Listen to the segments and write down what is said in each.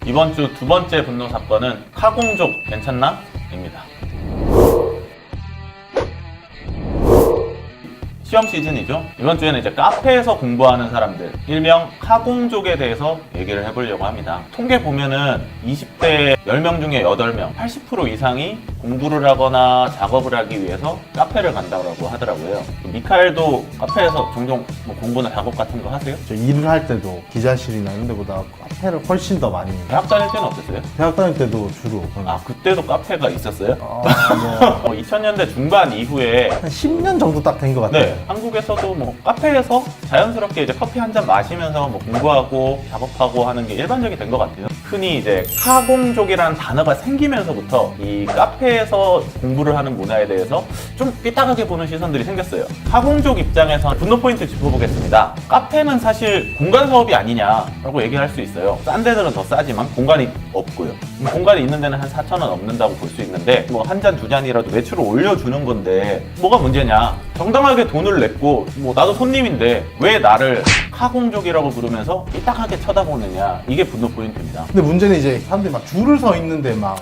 이번 주 두 번째 분노 사건은 카공족 괜찮나? 입니다. 시험 시즌이죠. 이번 주에는 이제 카페에서 공부하는 사람들, 일명 카공족에 대해서 얘기를 해보려고 합니다. 통계 보면은 20대 10명 중에 8명, 80% 이상이 공부를 하거나 작업을 하기 위해서 카페를 간다고 하더라고요. 미카엘도 카페에서 종종 뭐 공부나 작업 같은 거 하세요? 저 일을 할 때도 기자실이나 이런 데보다 카페를 훨씬 더 많이. 대학 다닐 때는 어땠어요? 대학 다닐 때도 주로. 아, 그때도 카페가 있었어요? 뭐 2000년대 중반 이후에 한 10년 정도 딱 된 것 같아요. 네, 한국에서도 뭐 카페에서 자연스럽게 이제 커피 한 잔 마시면서 뭐 공부하고 작업하고 하는 게 일반적이 된 것 같아요. 흔히 이제 카공족이라는 단어가 생기면서부터 이 카페에서 공부를 하는 문화에 대해서 좀 삐딱하게 보는 시선들이 생겼어요. 카공족 입장에서 분노 포인트 짚어보겠습니다. 카페는 사실 공간 사업이 아니냐라고 얘기할 수 있어요. 싼 데들은 더 싸지만 공간이 없고요. 공간이 있는 데는 한 4,000원 넘는다고 볼 수 있는데 뭐 한 잔 두 잔이라도 매출을 올려주는 건데 뭐가 문제냐? 정당하게 돈을 냈고 뭐 나도 손님인데 왜 나를 카공족이라고 부르면서 삐딱하게 쳐다보느냐, 이게 분노 포인트입니다. 근데 문제는 이제 사람들이 막 줄을 서 있는데 막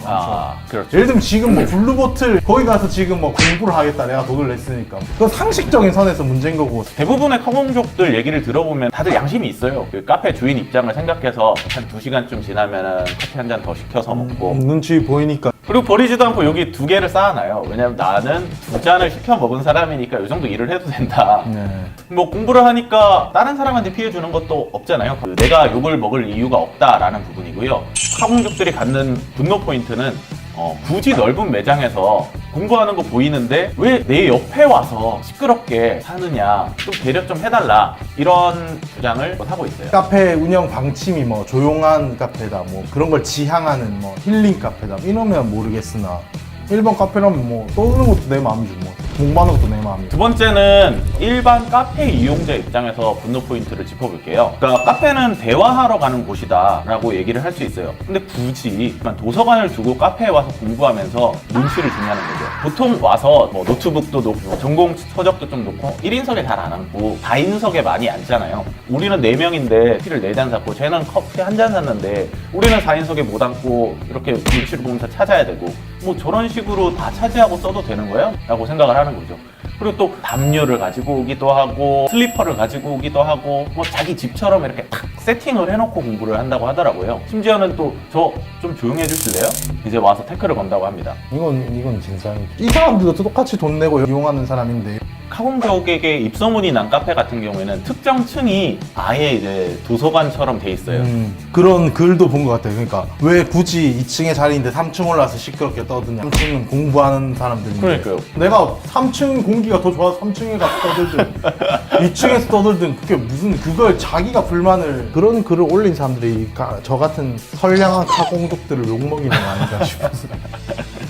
그렇죠. 예를 들면 지금 뭐 블루보틀 거기 가서 지금 뭐 공부를 하겠다, 내가 돈을 냈으니까. 그건 상식적인 선에서 문제인 거고. 대부분의 카공족들 얘기를 들어보면 다들 양심이 있어요. 그 카페 주인 입장을 생각해서 한 2시간쯤 지나면 커피 한 잔 더 시켜서 먹고, 눈치 보이니까. 그리고 버리지도 않고 여기 2개를 쌓아놔요. 왜냐면 나는 2잔을 시켜 먹은 사람이니까 이 정도 일을 해도 된다. 네. 뭐 공부를 하니까 다른 사람한테 피해 주는 것도 없잖아요. 내가 욕을 먹을 이유가 없다라는 부분이고요. 카공족들이 갖는 분노 포인트는 굳이 넓은 매장에서 공부하는 거 보이는데 왜 내 옆에 와서 시끄럽게 하느냐, 좀 배려 좀 해달라, 이런 주장을 하고 있어요. 카페 운영 방침이 뭐 조용한 카페다, 뭐 그런 걸 지향하는 뭐 힐링 카페다 이러면 모르겠으나, 일반 카페라면 뭐 떠드는 것도 내 마음이죠. 뭐 공부하는 것도 내 마음이죠. 두 번째는 일반 카페 이용자 입장에서 분노 포인트를 짚어볼게요. 그러니까 카페는 대화하러 가는 곳이다 라고 얘기를 할 수 있어요. 근데 굳이 도서관을 두고 카페에 와서 공부하면서 눈치를 주냐는 거죠. 보통 와서 뭐 노트북도 놓고 전공 서적도 좀 놓고 1인석에 잘 안 앉고 4인석에 많이 앉잖아요. 우리는 4명인데 커피를 4잔 샀고 쟤는 커피 한 잔 샀는데 우리는 4인석에 못 앉고 이렇게 눈치를 보면서 찾아야 되고, 뭐 저런 식으로 다 차지하고 써도 되는 거예요? 라고 생각을 하는 거죠. 그리고 또 담요를 가지고 오기도 하고 슬리퍼를 가지고 오기도 하고 뭐 자기 집처럼 이렇게 탁 세팅을 해놓고 공부를 한다고 하더라고요. 심지어는 또 저 좀 조용히 해주실래요? 이제 와서 태클을 건다고 합니다. 이건 진상이죠. 이 사람들도 똑같이 돈 내고 이용하는 사람인데. 카공족에게 입소문이 난 카페 같은 경우에는 특정 층이 아예 이제 도서관처럼 돼 있어요. 그런 글도 본 것 같아요. 그러니까 왜 굳이 2층에 자리인데 3층 올라서 시끄럽게 떠드냐. 3층은 공부하는 사람들인데. 그러니까요. 내가 3층 공기가 더 좋아서 3층에 가서 떠들든 2층에서 떠들든, 그게 무슨, 그걸 자기가 불만을, 그런 글을 올린 사람들이 저 같은 선량한 카공족들을 욕먹이는 거 아닌가 싶어서.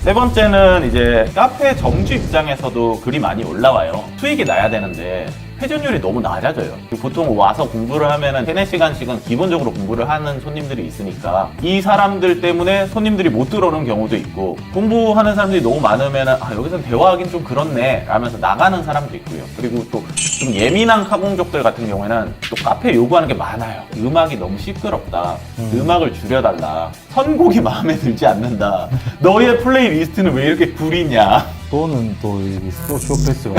세 번째는 이제 카페 점주 입장에서도 글이 많이 올라와요. 수익이 나야 되는데 회전율이 너무 낮아져요. 보통 와서 공부를 하면은 3-4시간씩은 기본적으로 공부를 하는 손님들이 있으니까 이 사람들 때문에 손님들이 못 들어오는 경우도 있고, 공부하는 사람들이 너무 많으면은 여기서 대화하긴 좀 그렇네 하면서 나가는 사람도 있고요. 그리고 또 좀 예민한 카공족들 같은 경우에는 또 카페 요구하는 게 많아요. 음악이 너무 시끄럽다. 음악을 줄여달라. 선곡이 마음에 들지 않는다. 너의 플레이리스트는 왜 이렇게 구리냐. 또는 또 쇼패스가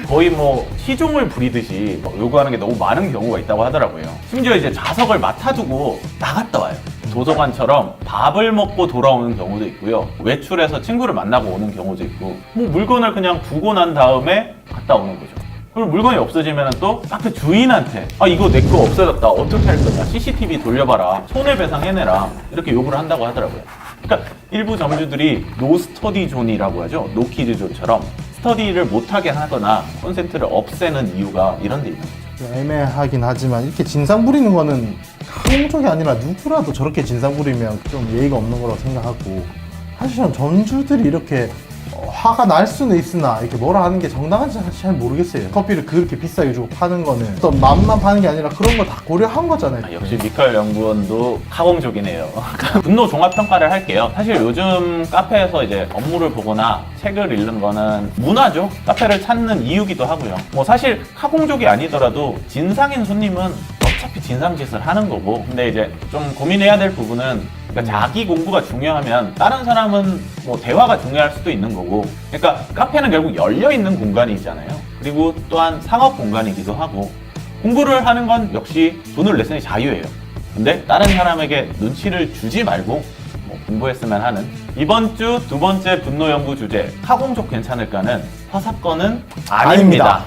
거의 뭐 시종을 부리듯이 요구하는 게 너무 많은 경우가 있다고 하더라고요. 심지어 이제 좌석을 맡아두고 나갔다 와요. 도서관처럼 밥을 먹고 돌아오는 경우도 있고요. 외출해서 친구를 만나고 오는 경우도 있고, 뭐 물건을 그냥 두고 난 다음에 갔다 오는 거죠. 그리고 물건이 없어지면 또 카페 주인한테 이거 내 거 없어졌다, 어떻게 할 거냐, CCTV 돌려봐라, 손해배상 해내라, 이렇게 요구를 한다고 하더라고요. 그러니까 일부 점주들이 노 스터디 존이라고 하죠. 노 키즈 존처럼 스터디를 못하게 하거나 콘센트를 없애는 이유가 이런 데 있는 거죠. 애매하긴 하지만, 이렇게 진상 부리는 거는 카공족이 아니라 누구라도 저렇게 진상 부리면 좀 예의가 없는 거라고 생각하고, 사실 전 점주들이 이렇게 화가 날 수는 있으나 이렇게 뭐라 하는 게 정당한지 사실 잘 모르겠어요. 커피를 그렇게 비싸게 주고 파는 거는 또 맛만 파는 게 아니라 그런 거 다 고려한 거잖아요. 역시 미카엘 연구원도 카공족이네요. 분노 종합평가를 할게요. 사실 요즘 카페에서 이제 업무를 보거나 책을 읽는 거는 문화죠. 카페를 찾는 이유기도 하고요. 뭐 사실 카공족이 아니더라도 진상인 손님은 어차피 진상짓을 하는 거고. 근데 이제 좀 고민해야 될 부분은, 그러니까 자기 공부가 중요하면 다른 사람은 뭐 대화가 중요할 수도 있는 거고. 그러니까 카페는 결국 열려 있는 공간이잖아요. 그리고 또한 상업 공간이기도 하고, 공부를 하는 건 역시 돈을 냈으니 자유예요. 근데 다른 사람에게 눈치를 주지 말고 뭐 공부했으면 하는. 이번 주 두 번째 분노 연구 주제, 카공족 괜찮을까는 허사건은 아닙니다.